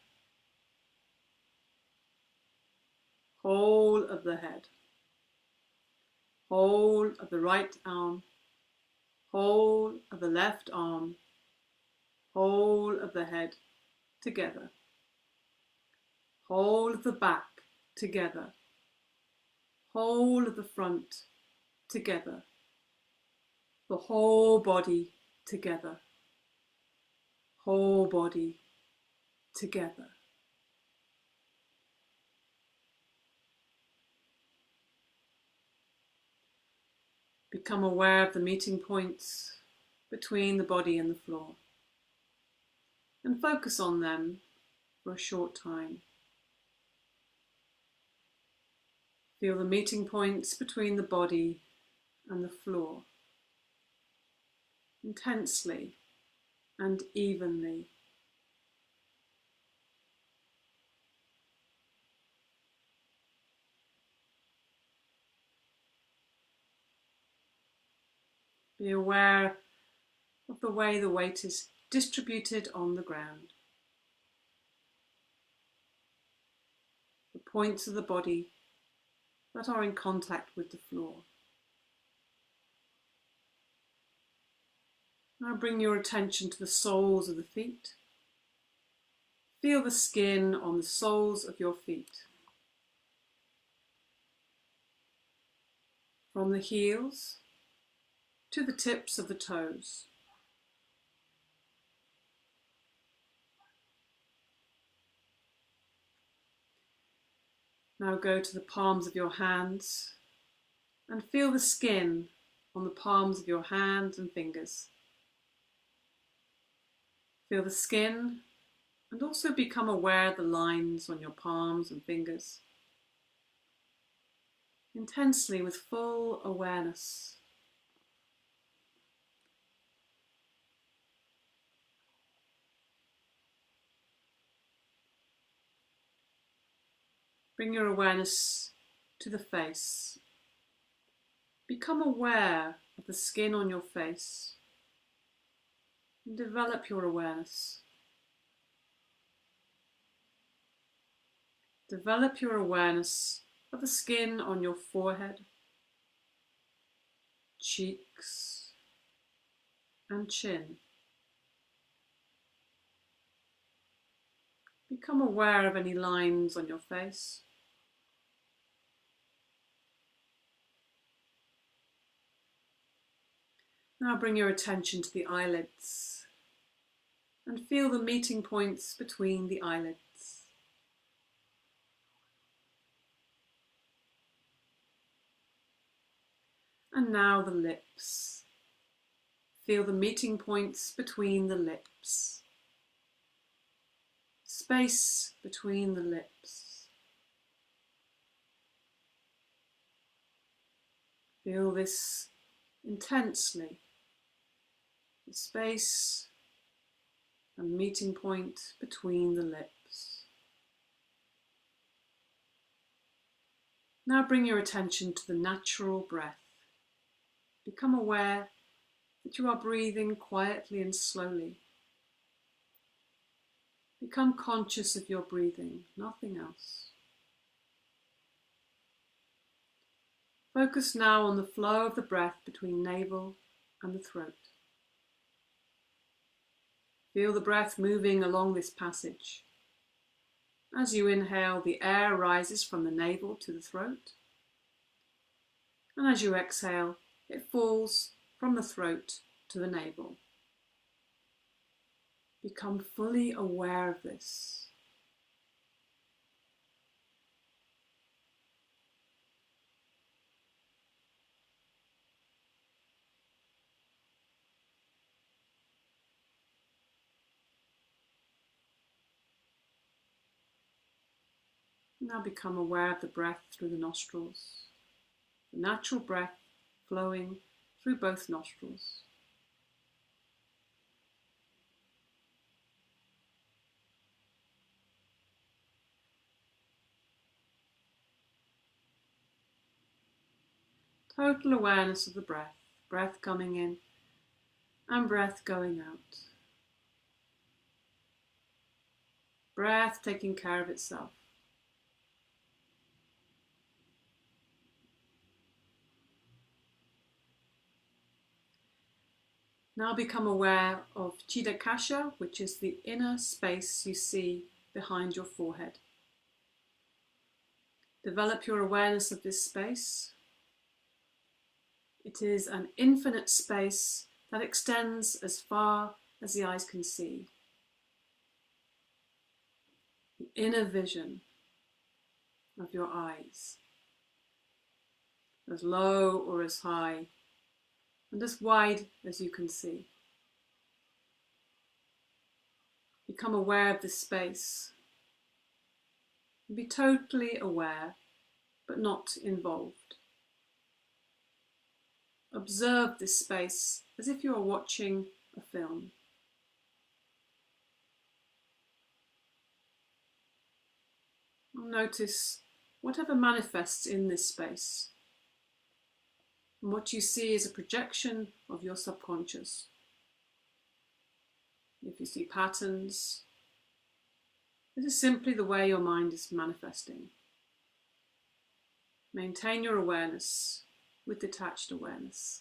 Speaker 1: whole of the head, whole of the right arm, whole of the left arm, whole of the head together, whole of the back together, whole of the front together, the whole body together, whole body together. Become aware of the meeting points between the body and the floor, and focus on them for a short time. Feel the meeting points between the body and the floor, intensely and evenly. Be aware of the way the weight is distributed on the ground. The points of the body that are in contact with the floor. Now bring your attention to the soles of the feet. Feel the skin on the soles of your feet. From the heels to the tips of the toes. Now go to the palms of your hands and feel the skin on the palms of your hands and fingers. Feel the skin and also become aware of the lines on your palms and fingers. Intensely with full awareness. Bring your awareness to the face. Become aware of the skin on your face and develop your awareness. Develop your awareness of the skin on your forehead, cheeks, and chin. Become aware of any lines on your face. Now bring your attention to the eyelids and feel the meeting points between the eyelids. And now the lips. Feel the meeting points between the lips. Space between the lips. Feel this intensely. The space and meeting point between the lips. Now bring your attention to the natural breath. Become aware that you are breathing quietly and slowly. Become conscious of your breathing, nothing else. Focus now on the flow of the breath between navel and the throat. Feel the breath moving along this passage. As you inhale, the air rises from the navel to the throat. And as you exhale, it falls from the throat to the navel. Become fully aware of this. Now become aware of the breath through the nostrils. The natural breath flowing through both nostrils. Total awareness of the breath. Breath coming in and breath going out. Breath taking care of itself. Now become aware of Chidakasha, which is the inner space you see behind your forehead. Develop your awareness of this space. It is an infinite space that extends as far as the eyes can see. The inner vision of your eyes, as low or as high, and as wide as you can see. Become aware of this space. Be totally aware, but not involved. Observe this space as if you are watching a film. Notice whatever manifests in this space. And what you see is a projection of your subconscious. If you see patterns, this is simply the way your mind is manifesting. Maintain your awareness with detached awareness.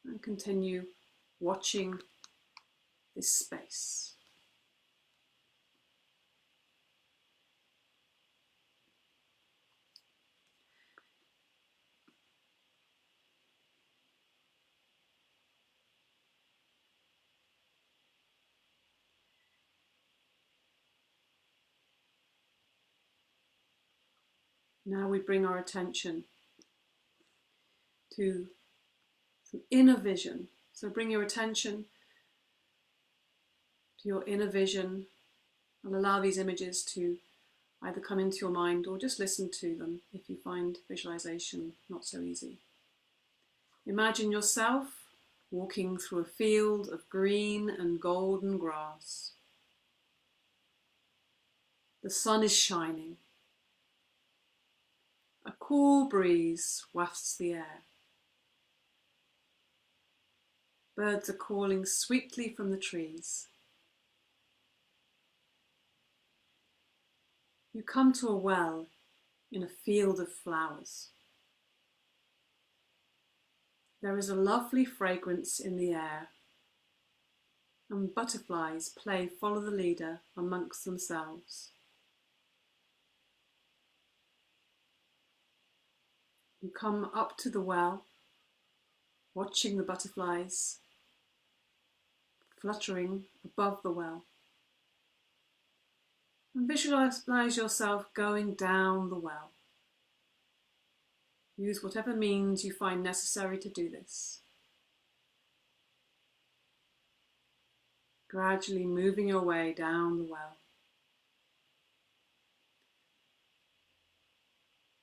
Speaker 1: And continue watching this space. Now we bring our attention to some inner vision. So bring your attention to your inner vision and allow these images to either come into your mind or just listen to them if you find visualization not so easy. Imagine yourself walking through a field of green and golden grass. The sun is shining. A cool breeze wafts the air. Birds are calling sweetly from the trees. You come to a well in a field of flowers. There is a lovely fragrance in the air, and butterflies play follow the leader amongst themselves. You come up to the well, watching the butterflies fluttering above the well. And visualize yourself going down the well. Use whatever means you find necessary to do this. Gradually moving your way down the well.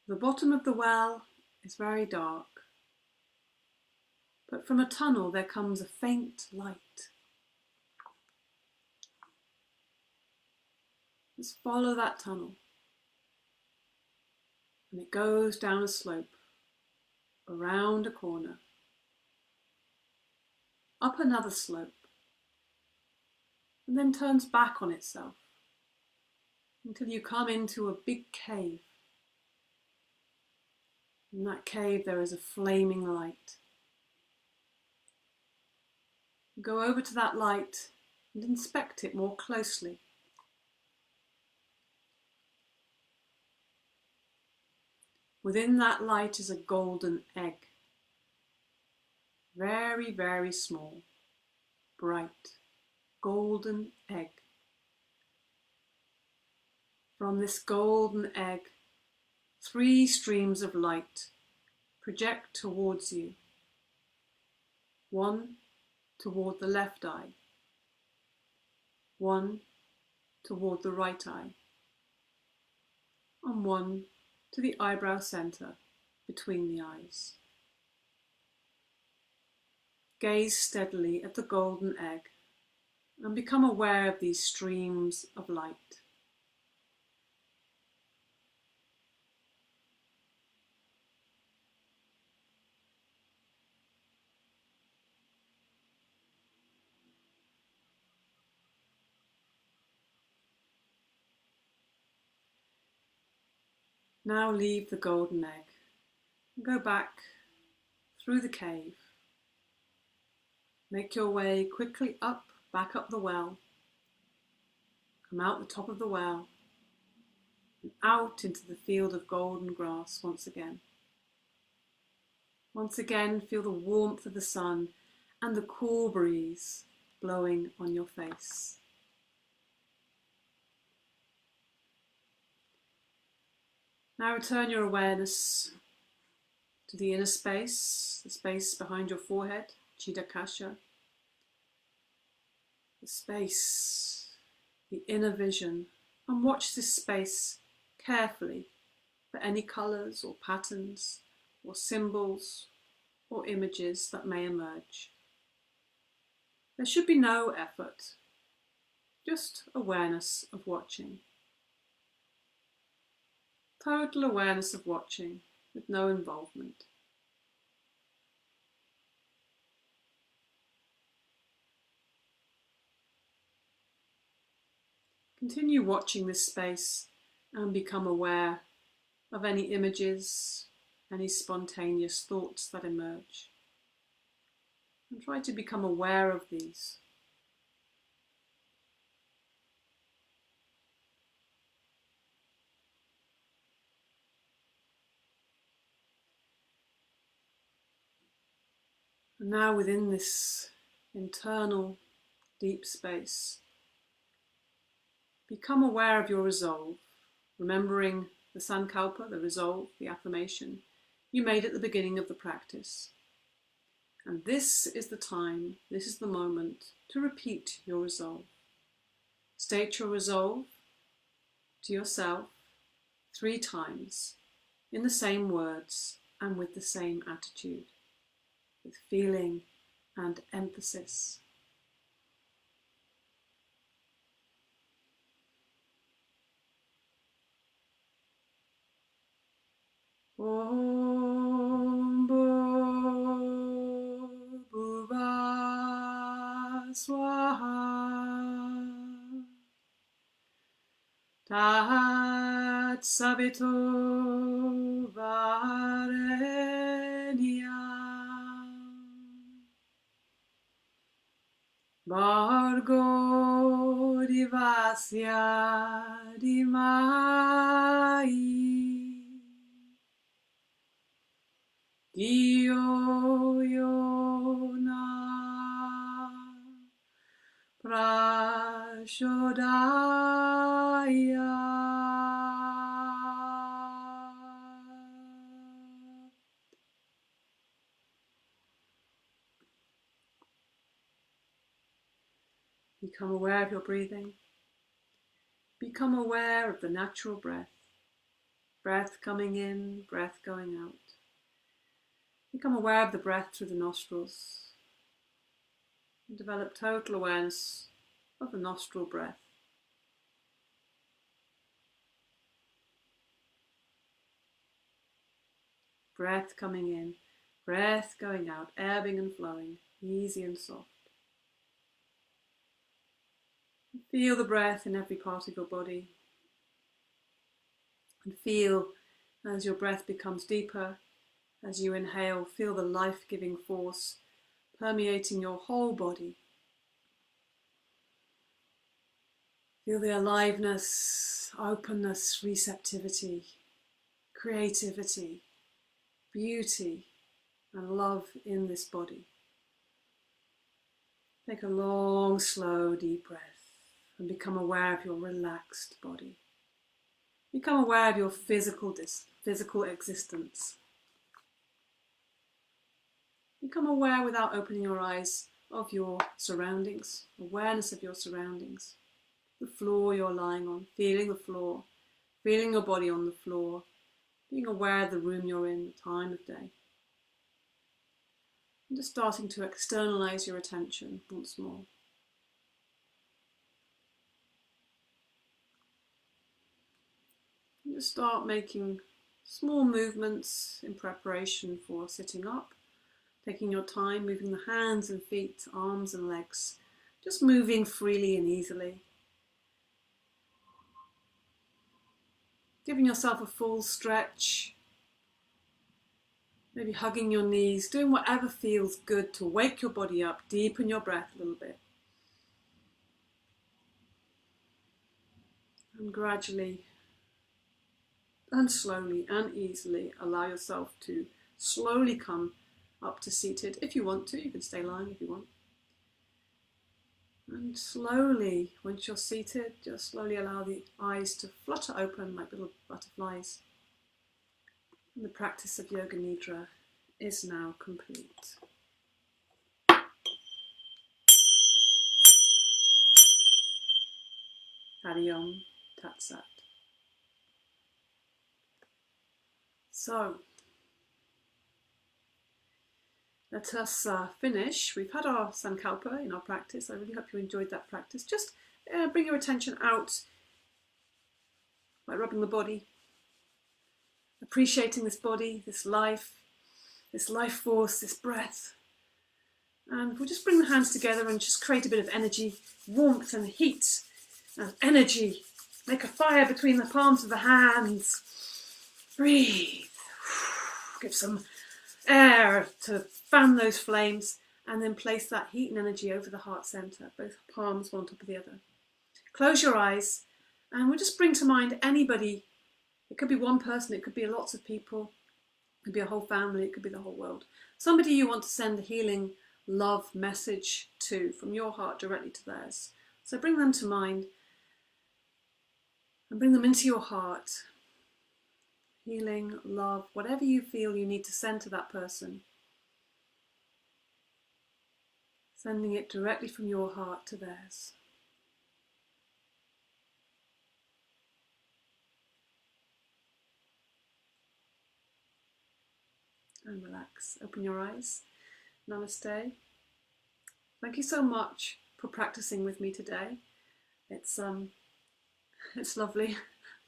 Speaker 1: The bottom of the well is very dark, but from a tunnel there comes a faint light. Just follow that tunnel, and it goes down a slope, around a corner, up another slope, and then turns back on itself until you come into a big cave. In that cave there is a flaming light. Go over to that light and inspect it more closely. Within that light is a golden egg. Very, very small, bright, golden egg. From this golden egg, 3 streams of light project towards you. 1 toward the left eye, 1 toward the right eye, and 1 to the eyebrow center between the eyes. Gaze steadily at the golden egg and become aware of these streams of light. Now leave the golden egg and go back through the cave. Make your way quickly back up the well. Come out the top of the well and out into the field of golden grass once again. Once again, feel the warmth of the sun and the cool breeze blowing on your face. Now return your awareness to the inner space, the space behind your forehead, Chitakasha. The space, the inner vision, and watch this space carefully for any colours or patterns or symbols or images that may emerge. There should be no effort, just awareness of watching. Total awareness of watching with no involvement. Continue watching this space and become aware of any images, any spontaneous thoughts that emerge. And try to become aware of these. And now within this internal deep space, become aware of your resolve, remembering the sankalpa, the resolve, the affirmation you made at the beginning of the practice. And this is the time, this is the moment to repeat your resolve. State your resolve to yourself 3 times in the same words and with the same attitude, with feeling and emphasis. Om Bhurva Swaha Tat Savito Varenyam Bhargo Divasya Dhimai Dio Yona Prashodaya. Become aware of your breathing. Become aware of the natural breath. Breath coming in, breath going out. Become aware of the breath through the nostrils. And develop total awareness of the nostril breath. Breath coming in, breath going out, ebbing and flowing, easy and soft. Feel the breath in every part of your body. And feel as your breath becomes deeper, As you inhale, feel the life-giving force permeating your whole body. Feel the aliveness, openness, receptivity, creativity, beauty, and love in this body. Take a long, slow, deep breath and become aware of your relaxed body. Become aware of your physical existence. Become aware without opening your eyes of your surroundings, awareness of your surroundings. The floor you're lying on, feeling the floor, feeling your body on the floor, being aware of the room you're in, the time of day. And just starting to externalize your attention once more. And just start making small movements in preparation for sitting up. Taking your time, moving the hands and feet, arms and legs. Just moving freely and easily. Giving yourself a full stretch. Maybe hugging your knees, doing whatever feels good to wake your body up, deepen your breath a little bit. And gradually and slowly and easily allow yourself to slowly come up to seated. If you want to, you can stay lying if you want. And slowly, once you're seated, just slowly allow the eyes to flutter open like little butterflies. And the practice of Yoga Nidra is now complete. Hari Om Tat Sat. So, let us finish. We've had our Sankalpa in our practice. I really hope you enjoyed that practice. Just bring your attention out by rubbing the body, appreciating this body, this life force, this breath. And we'll just bring the hands together and just create a bit of energy, warmth and heat and energy. Make a fire between the palms of the hands. Breathe. Give some air to fan those flames, and then place that heat and energy over the heart center, both palms one on top of the other. Close your eyes, and we'll just bring to mind anybody. It could be one person, it could be lots of people, it could be a whole family, it could be the whole world. Somebody you want to send a healing love message to, from your heart directly to theirs. So bring them to mind and bring them into your heart. Healing, love, whatever you feel you need to send to that person. Sending it directly from your heart to theirs. And relax. Open your eyes. Namaste. Thank you so much for practicing with me today. It's lovely.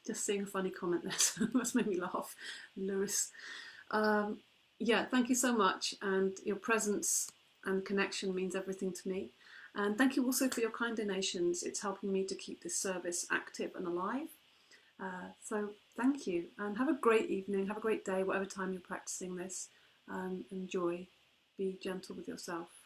Speaker 1: Just seeing a funny comment there, so that's made me laugh. Lewis. Yeah, thank you so much, and your presence and connection means everything to me. And thank you also for your kind donations. It's helping me to keep this service active and alive. So thank you, and have a great evening, have a great day, whatever time you're practicing this. Enjoy. Be gentle with yourself.